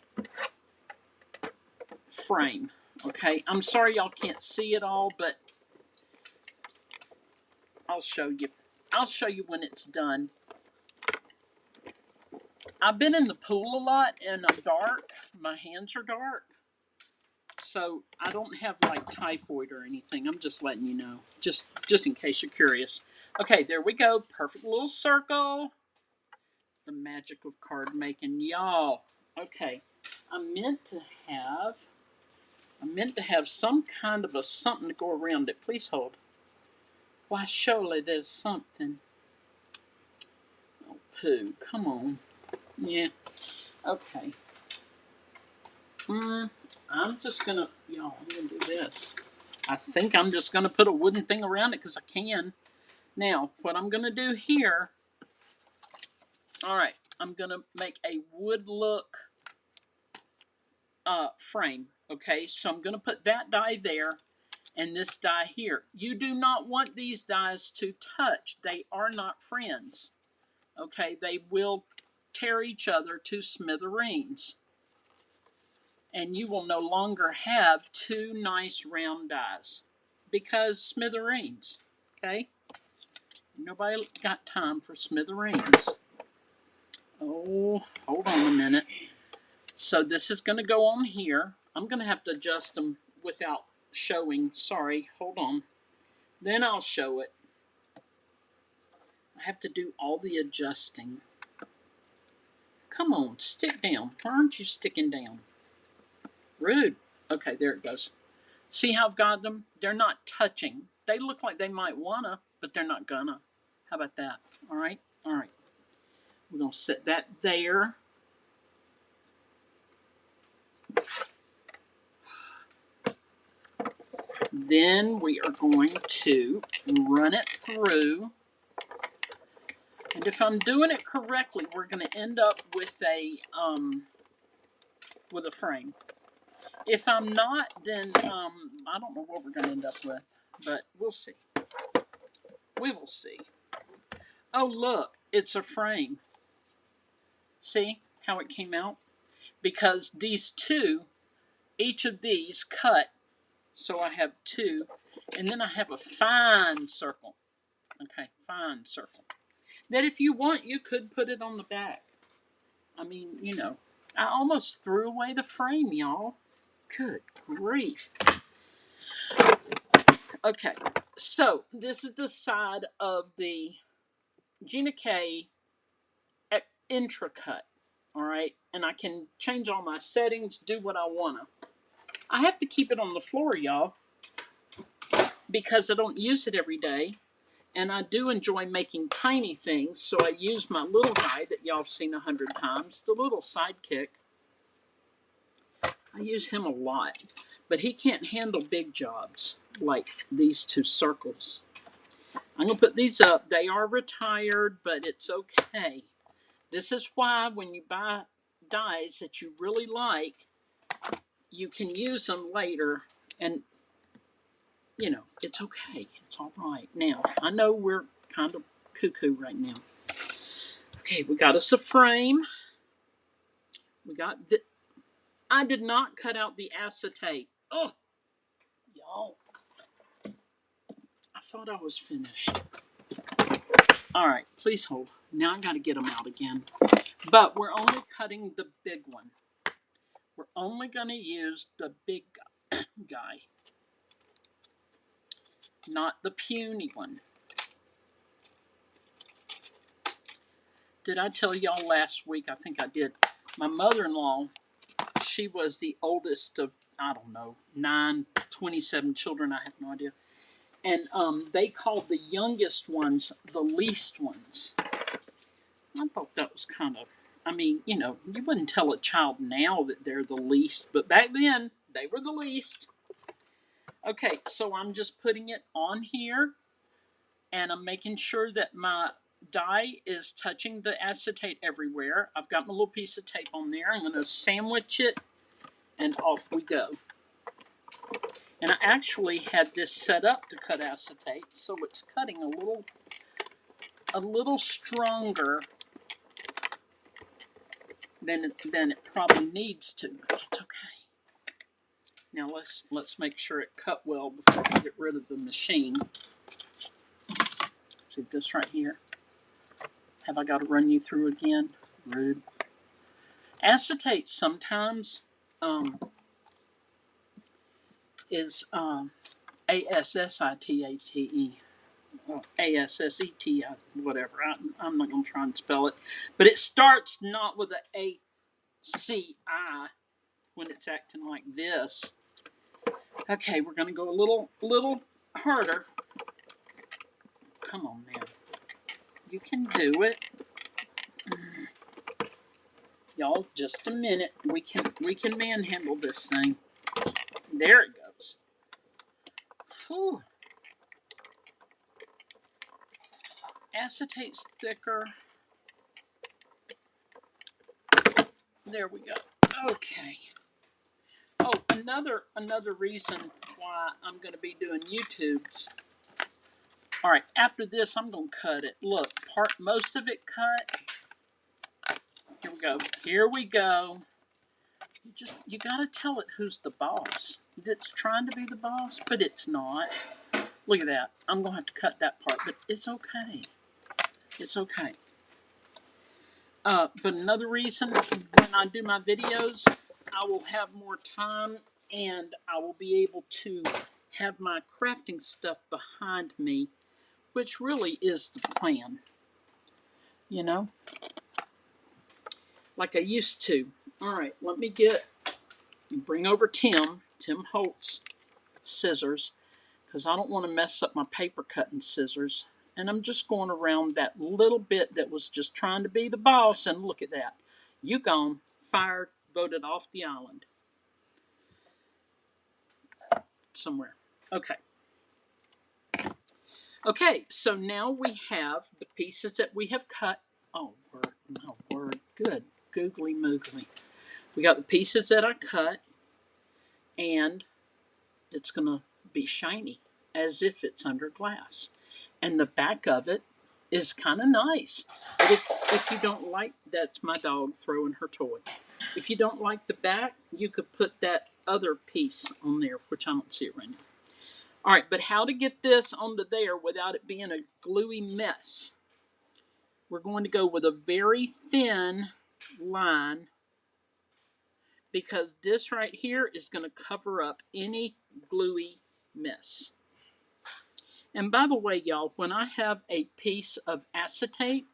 frame. Okay, I'm sorry y'all can't see it all, but I'll show you. I'll show you when it's done. I've been in the pool a lot and I'm dark. My hands are dark. So I don't have like typhoid or anything. I'm just letting you know. Just in case you're curious. Okay, there we go. Perfect little circle. The magic of card making, y'all. Okay, I meant to have some kind of a something to go around it. Please hold. Why, surely there's something. Oh, poo. Come on. Yeah. Okay. I'm just gonna, y'all, I'm gonna do this. I think I'm just gonna put a wooden thing around it because I can. Now, what I'm gonna do here, all right, I'm gonna make a wood look frame. Okay, so I'm gonna put that die there and this die here. You do not want these dies to touch. They are not friends. Okay, they will tear each other to smithereens. And you will no longer have two nice round dies because smithereens. Okay? Nobody got time for smithereens. Oh, hold on a minute. So this is going to go on here. I'm going to have to adjust them without showing. Sorry, hold on. Then I'll show it. I have to do all the adjusting. Come on, stick down. Why aren't you sticking down? Rude. Okay, there it goes. See how I've got them? They're not touching. They look like they might wanna, but they're not gonna. How about that? All right? All right. We're going to set that there. Then we are going to run it through. And if I'm doing it correctly, we're going to end up with a frame. If I'm not, then I don't know what we're going to end up with, but we'll see. We will see. Oh, look, it's a frame. See how it came out? Because these two, each of these cut, so I have two, and then I have a fine circle. Okay, fine circle. That if you want, you could put it on the back. I mean, you know, I almost threw away the frame, y'all. Good grief. Okay, so this is the side of the Gina K Intracut. All right, and I can change all my settings, do what I wanna. I have to keep it on the floor, y'all, because I don't use it every day. And I do enjoy making tiny things, so I use my little guy that y'all have seen 100 times, the little sidekick. I use him a lot, but he can't handle big jobs like these two circles. I'm going to put these up. They are retired, but it's okay. This is why when you buy dies that you really like, you can use them later, and, you know, it's okay. It's all right. Now, I know we're kind of cuckoo right now. Okay, we got us a frame. We got the. I did not cut out the acetate. Oh, y'all. I thought I was finished. All right, please hold. Now I got to get them out again. But we're only cutting the big one. We're only going to use the big guy, not the puny one. Did I tell y'all last week? I think I did. My mother-in-law, she was the oldest of, I don't know, 27 children. I have no idea. And they called the youngest ones the least ones. I thought that was kind of, I mean, you know, you wouldn't tell a child now that they're the least, but back then, they were the least. Okay, so I'm just putting it on here, and I'm making sure that my die is touching the acetate everywhere. I've got my little piece of tape on there. I'm going to sandwich it, and off we go. And I actually had this set up to cut acetate, so it's cutting a little stronger than it probably needs to, but it's okay. Now let's make sure it cut well before we get rid of the machine. See this right here? Have I got to run you through again? Rude. Acetate sometimes is ASSITATE. ASSET, whatever. I'm not going to try and spell it. But it starts not with a ACI when it's acting like this. Okay, we're going to go a little harder. Come on, man. You can do it. Y'all, just a minute. We can manhandle this thing. There it goes. Whew. Acetate's thicker. There we go. Okay. Oh, another reason why I'm going to be doing YouTubes. All right, after this, I'm going to cut it. Look, most of it cut. Here we go. Here we go. You got to tell it who's the boss. It's trying to be the boss, but it's not. Look at that. I'm going to have to cut that part, but it's okay. It's okay. But another reason, when I do my videos, I will have more time and I will be able to have my crafting stuff behind me, which really is the plan, you know, like I used to. All right, let me bring over Tim Holt's scissors, because I don't want to mess up my paper cutting scissors. And I'm just going around that little bit that was just trying to be the boss, and look at that. You gone, fired, voted off the island. Somewhere. Okay. Okay, so now we have the pieces that we have cut. Oh, word, no word. Good. Googly moogly. We got the pieces that I cut, and it's going to be shiny, as if it's under glass. And the back of it is kind of nice. But if you don't like, that's my dog throwing her toy. If you don't like the back, you could put that other piece on there, which I don't see it right now. All right, but how to get this onto there without it being a gluey mess? We're going to go with a very thin line, because this right here is going to cover up any gluey mess. And by the way, y'all, when I have a piece of acetate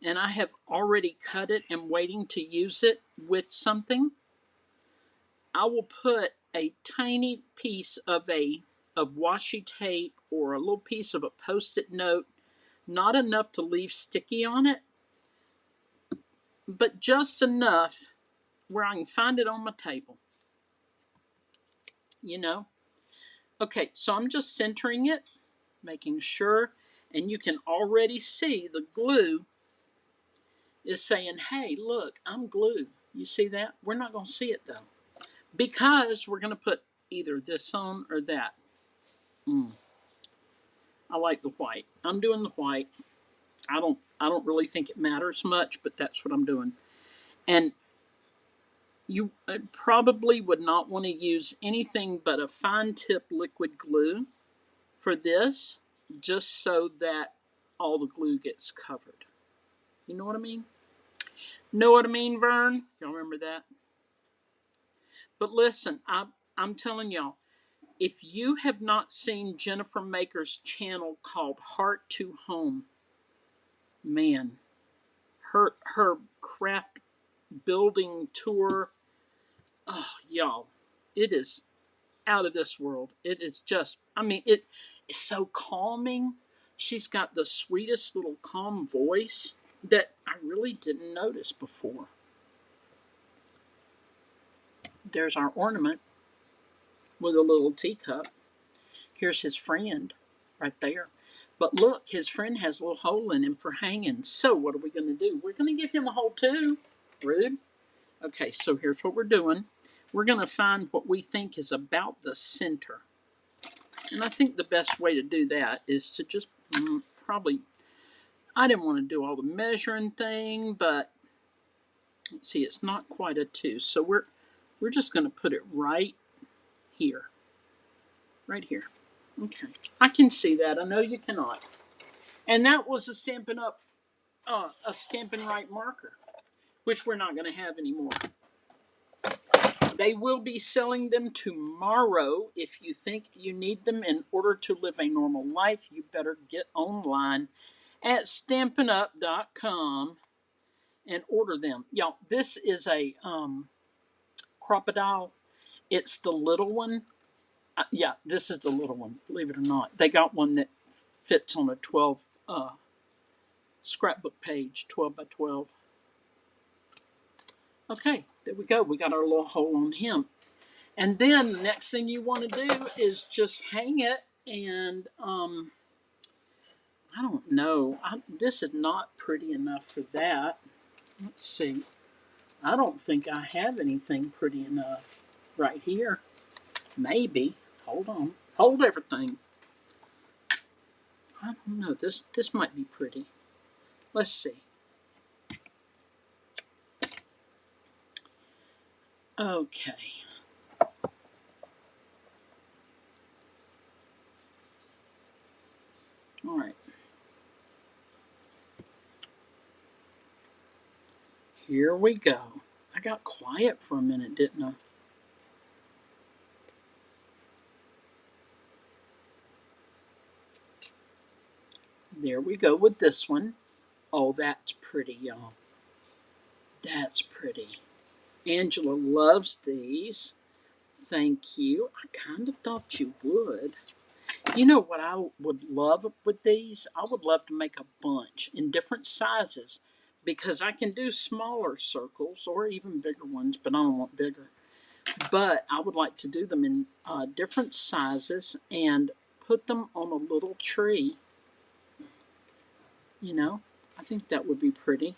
and I have already cut it and waiting to use it with something, I will put a tiny piece of washi tape or a little piece of a post-it note, not enough to leave sticky on it, but just enough where I can find it on my table. You know? Okay, so I'm just centering it, making sure, and you can already see the glue is saying, hey, look, I'm glue. You see that? We're not going to see it though, because we're going to put either this on or that. I like the white. I'm doing the white. I don't really think it matters much, but that's what I'm doing. And you probably would not want to use anything but a fine tip liquid glue for this, just so that all the glue gets covered. You know what I mean? Know what I mean, Vern? Y'all remember that? But listen, I'm telling y'all, if you have not seen Jennifer Maker's channel called Heart to Home, man, her craft building tour, oh y'all, it is out of this world. It is just, I mean, it is so calming. She's got the sweetest little calm voice that I really didn't notice before. There's our ornament with a little teacup. Here's his friend right there. But look, his friend has a little hole in him for hanging. So what are we going to do? We're going to give him a hole too. Rude. Okay, so here's what we're doing. We're going to find what we think is about the center. And I think the best way to do that is to just probably, I didn't want to do all the measuring thing, but let's see, it's not quite a 2. So we're just going to put it right here. Right here. Okay. I can see that. I know you cannot. And that was a Stampin' Right marker, which we're not going to have anymore. They will be selling them tomorrow. If you think you need them in order to live a normal life, you better get online at stampinup.com and order them. Y'all, this is a crocodile. It's the little one. Yeah, this is the little one, believe it or not. They got one that fits on a 12 scrapbook page, 12 by 12. Okay, there we go. We got our little hole on him. And then the next thing you want to do is just hang it. And I don't know. This is not pretty enough for that. Let's see. I don't think I have anything pretty enough right here. Maybe. Hold on. Hold everything. I don't know. This might be pretty. Let's see. Okay. All right. Here we go. I got quiet for a minute, didn't I? There we go with this one. Oh, that's pretty, y'all. That's pretty. Angela loves these. Thank you. I kind of thought you would. You know what I would love with these? I would love to make a bunch in different sizes, because I can do smaller circles or even bigger ones, but I don't want bigger. But I would like to do them in different sizes and put them on a little tree. You know, I think that would be pretty.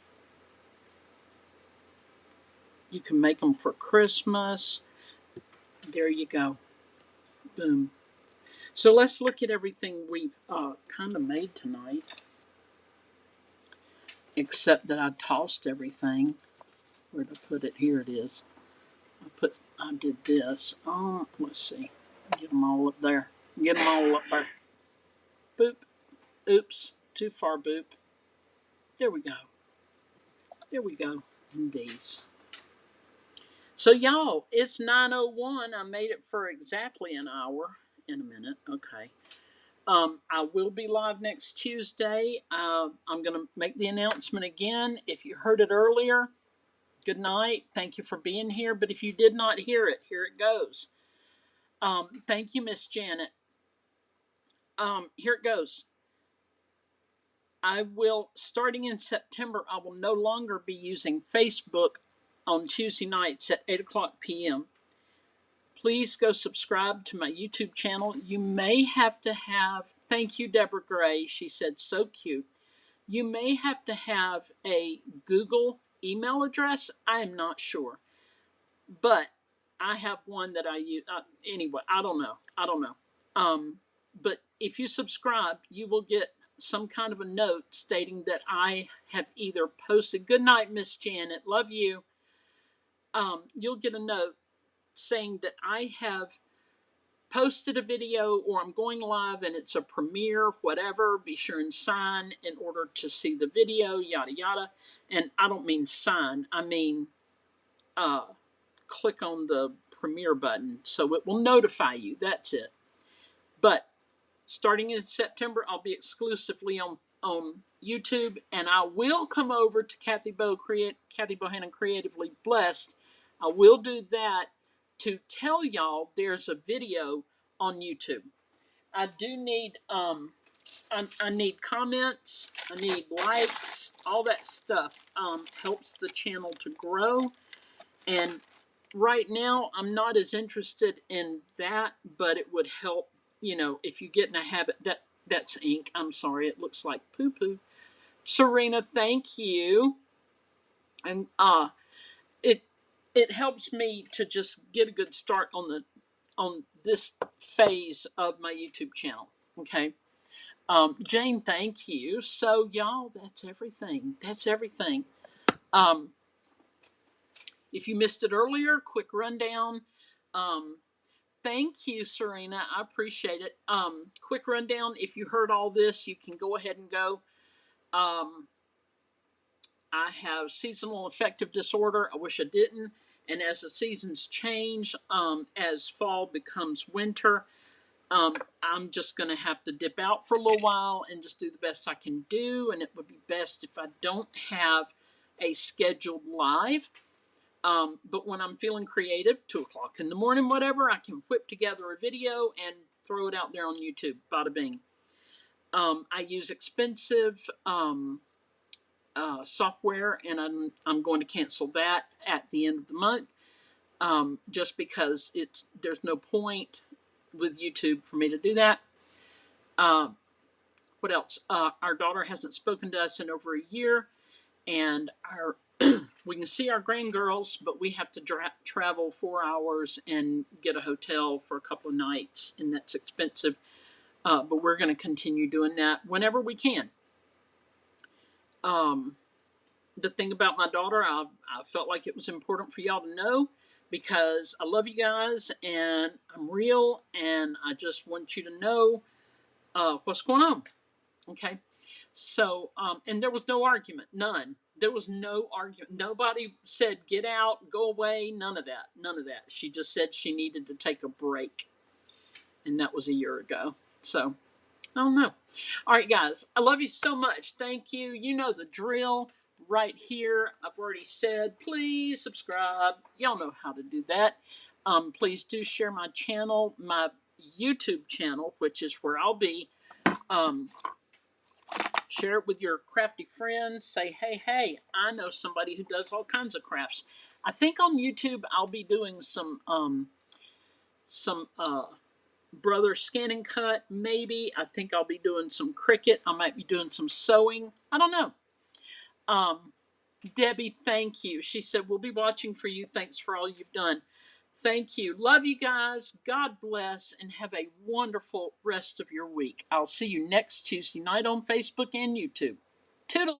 You can make them for Christmas. There you go. Boom. So let's look at everything we've kind of made tonight. Except that I tossed everything. Where to put it? Here it is. I did this. Let's see. Get them all up there. Get them all up there. Boop. Oops. Too far, boop. There we go. There we go. In these. So y'all, it's 9:01. I made it for exactly an hour in a minute. Okay. I will be live next Tuesday. I'm going to make the announcement again. If you heard it earlier, good night. Thank you for being here. But if you did not hear it, here it goes. Thank you, Miss Janet. Here it goes. I will, starting in September, I will no longer be using Facebook on Tuesday nights at 8 o'clock p.m. Please go subscribe to my YouTube channel. You may have to have, thank you, Deborah Gray. She said, so cute. You may have to have a Google email address. I am not sure. But I have one that I use. Anyway, I don't know. But if you subscribe, you will get some kind of a note stating that I have either posted. Good night, Miss Janet. Love you. You'll get a note saying that I have posted a video or I'm going live and it's a premiere, whatever. Be sure and sign in order to see the video, yada yada. And I don't mean sign, I mean click on the premiere button so it will notify you. That's it. But starting in September, I'll be exclusively on YouTube, and I will come over to Kathy Bohannon Creatively Blessed. I will do that to tell y'all there's a video on YouTube. I do need I need comments, I need likes, all that stuff helps the channel to grow. And right now, I'm not as interested in that, but it would help, if you get in a habit. That's ink. I'm sorry, it looks like poo poo. Serena, thank you. And it helps me to just get a good start on this phase of my YouTube channel. Okay. Jane, thank you. So y'all, that's everything. If you missed it earlier, quick rundown. Thank you, Serena. I appreciate it. Quick rundown. If you heard all this, you can go ahead and go. I have seasonal affective disorder. I wish I didn't. And as the seasons change, as fall becomes winter, I'm just going to have to dip out for a little while and just do the best I can do. And it would be best if I don't have a scheduled live. But when I'm feeling creative, 2 o'clock in the morning, whatever, I can whip together a video and throw it out there on YouTube. Bada bing. I use expensive software, and I'm going to cancel that at the end of the month, just because there's no point with YouTube for me to do that. What else? Our daughter hasn't spoken to us in over a year, and we can see our grandgirls, but we have to travel 4 hours and get a hotel for a couple of nights, and that's expensive. But we're going to continue doing that whenever we can. The thing about my daughter, I felt like it was important for y'all to know, because I love you guys and I'm real, and I just want you to know what's going on. Okay. So, and there was no argument, none. There was no argument. Nobody said, get out, go away, none of that. She just said she needed to take a break. And that was a year ago. So, I don't know. All right, guys, I love you so much. Thank you. You know the drill right here. I've already said, please subscribe. Y'all know how to do that. Please do share my channel, my YouTube channel, which is where I'll be. Share it with your crafty friends. Say, hey, I know somebody who does all kinds of crafts. I think on YouTube I'll be doing some brother scan and cut, maybe. I think I'll be doing some Cricut. I might be doing some sewing. I don't know. Debbie, thank you. She said, we'll be watching for you. Thanks for all you've done. Thank you. Love you guys. God bless, and have a wonderful rest of your week. I'll see you next Tuesday night on Facebook and YouTube. Toodle.